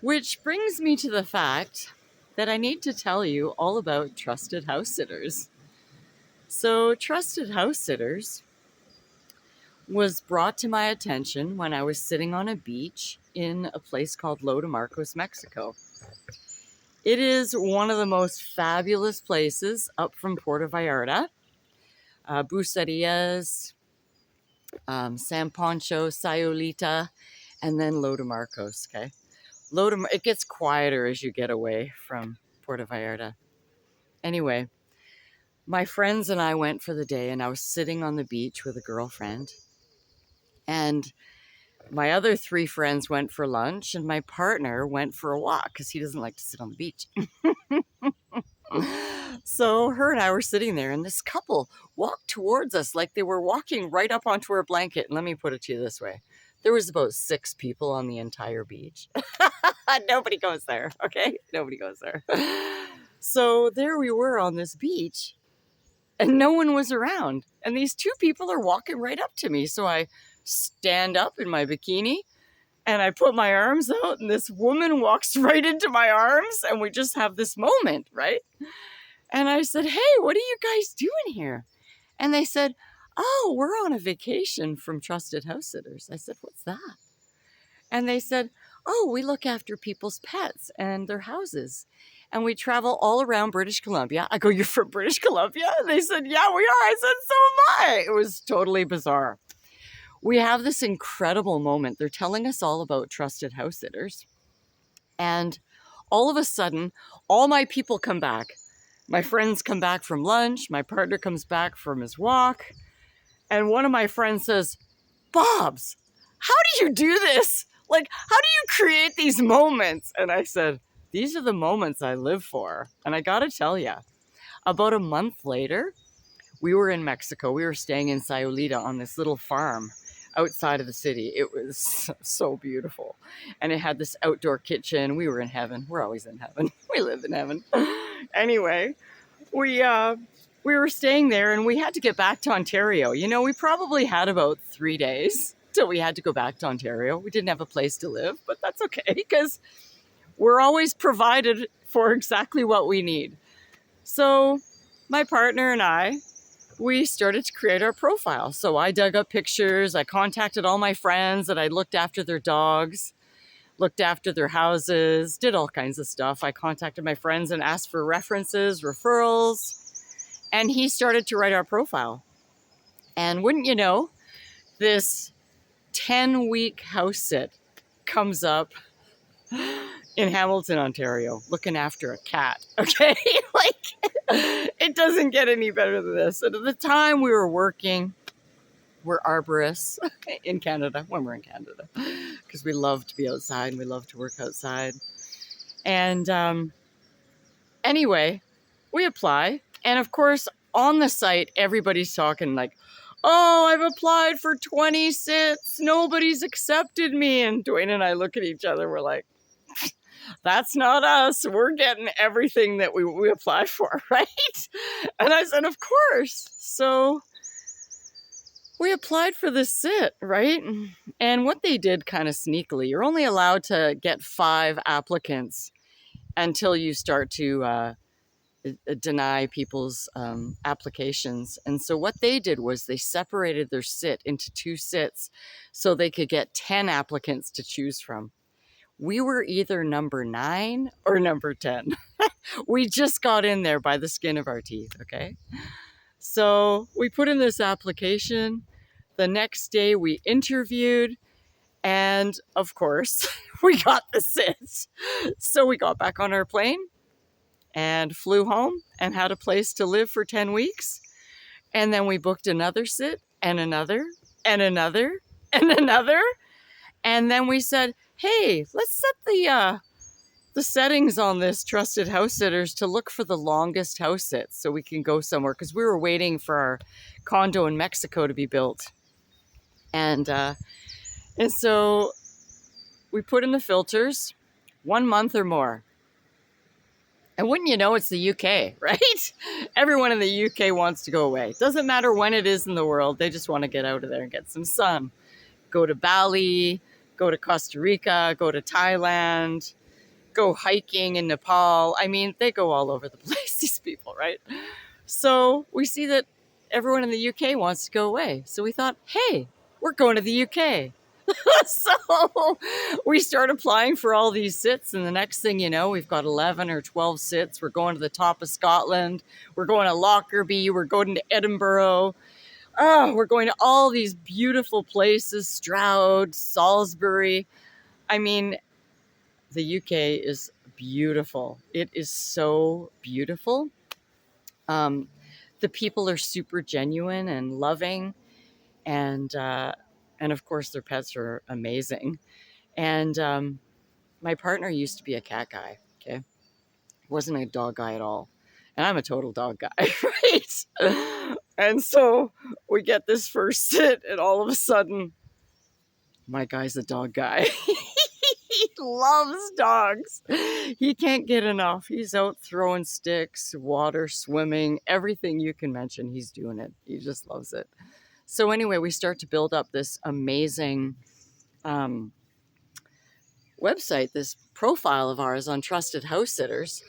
Which brings me to the fact that I need to tell you all about trusted house sitters. So, trusted house sitters was brought to my attention when I was sitting on a beach in a place called Lo de Marcos, Mexico. It is one of the most fabulous places up from Puerto Vallarta. Bucerias, San Pancho, Sayulita, and then Lo de Marcos, okay? It gets quieter as you get away from Puerto Vallarta. Anyway, my friends and I went for the day, and I was sitting on the beach with a girlfriend. And my other 3 friends went for lunch, and my partner went for a walk because he doesn't like to sit on the beach. So her and I were sitting there, and this couple walked towards us like they were walking right up onto our blanket. And let me put it to you this way. There was about 6 people on the entire beach. Nobody goes there, okay? Nobody goes there. So there we were on this beach, and no one was around. And these 2 people are walking right up to me. So I stand up in my bikini, and I put my arms out, and this woman walks right into my arms, and we just have this moment, right? And I said, "Hey, what are you guys doing here?" And they said, "Oh, we're on a vacation from Trusted House Sitters." I said, "What's that?" And they said, "Oh, we look after people's pets and their houses. And we travel all around British Columbia." I go, "You're from British Columbia?" And they said, "Yeah, we are." I said, "So am I." It was totally bizarre. We have this incredible moment. They're telling us all about Trusted House Sitters. And all of a sudden, all my people come back. My friends come back from lunch. My partner comes back from his walk. And one of my friends says, "Bobs, how do you do this? Like, how do you create these moments?" And I said, "These are the moments I live for." And I got to tell you, about a month later, we were in Mexico. We were staying in Sayulita on this little farm outside of the city. It was so beautiful. And it had this outdoor kitchen. We were in heaven. We're always in heaven. We live in heaven. Anyway, we were staying there, and we had to get back to Ontario. You know, we probably had about 3 days till we had to go back to Ontario. We didn't have a place to live, but that's okay because we're always provided for exactly what we need. So my partner and I, we started to create our profile. So I dug up pictures. I contacted all my friends that I looked after their dogs, looked after their houses, did all kinds of stuff. I contacted my friends and asked for references, referrals, and he started to write our profile. And wouldn't you know, this 10-week house sit comes up in Hamilton, Ontario, looking after a cat, okay? Like, it doesn't get any better than this. And at the time we were working, we're arborists in Canada, when we're in Canada, because we love to be outside and we love to work outside. And anyway, we apply. And of course, on the site, everybody's talking like, "Oh, I've applied for 20 sits. Nobody's accepted me." And Dwayne and I look at each other. We're like, "That's not us. We're getting everything that we apply for," right? And I said, "Of course." So we applied for this sit, right? And what they did kind of sneakily, you're only allowed to get 5 applicants until you start to deny people's applications. And so what they did was they separated their sit into 2 sits so they could get 10 applicants to choose from. We were either number 9 or number 10. We just got in there by the skin of our teeth, okay? So we put in this application. The next day we interviewed, and of course, we got the sit. So we got back on our plane and flew home and had a place to live for 10 weeks. And then we booked another sit and another and another and another. And then we said, "Hey, let's set the settings on this Trusted House Sitters to look for the longest house sits so we can go somewhere," because we were waiting for our condo in Mexico to be built. And so we put in the filters, 1 month or more. And wouldn't you know, it's the UK, right? Everyone in the UK wants to go away. Doesn't matter when it is in the world. They just want to get out of there and get some sun. Go to Bali, go to Costa Rica, go to Thailand. go hiking in Nepal. I mean, they go all over the place, these people, right? So we see that everyone in the UK wants to go away. So we thought, hey, we're going to the UK. So we start applying for all these sits, and the next thing you know, we've got 11 or 12 sits. We're going to the top of Scotland. We're going to Lockerbie. We're going to Edinburgh. Oh, we're going to all these beautiful places, Stroud, Salisbury. I mean, the UK is beautiful. It is so beautiful. The people are super genuine and loving, and of course their pets are amazing. And my partner used to be a cat guy. Okay, wasn't a dog guy at all, and I'm a total dog guy, right? And so we get this first sit, and all of a sudden, my guy's a dog guy. He loves dogs. He can't get enough. He's out throwing sticks, water, swimming, everything you can mention, he's doing it. He just loves it. So anyway, we start to build up this amazing website, this profile of ours on Trusted Housesitters,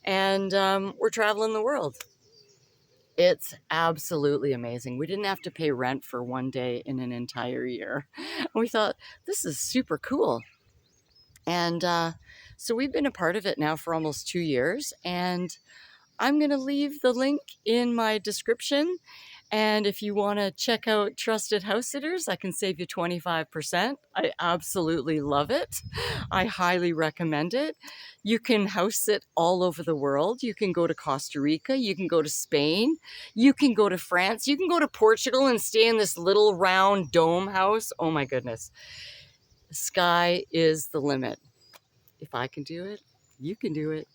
and we're traveling the world. It's absolutely amazing. We didn't have to pay rent for one day in an entire year. We thought, this is super cool. And so we've been a part of it now for almost 2 years, and I'm going to leave the link in my description. And if you want to check out Trusted Housesitters, I can save you 25%. I absolutely love it. I highly recommend it. You can house sit all over the world. You can go to Costa Rica. You can go to Spain. You can go to France. You can go to Portugal and stay in this little round dome house. Oh my goodness. The sky is the limit. If I can do it, you can do it.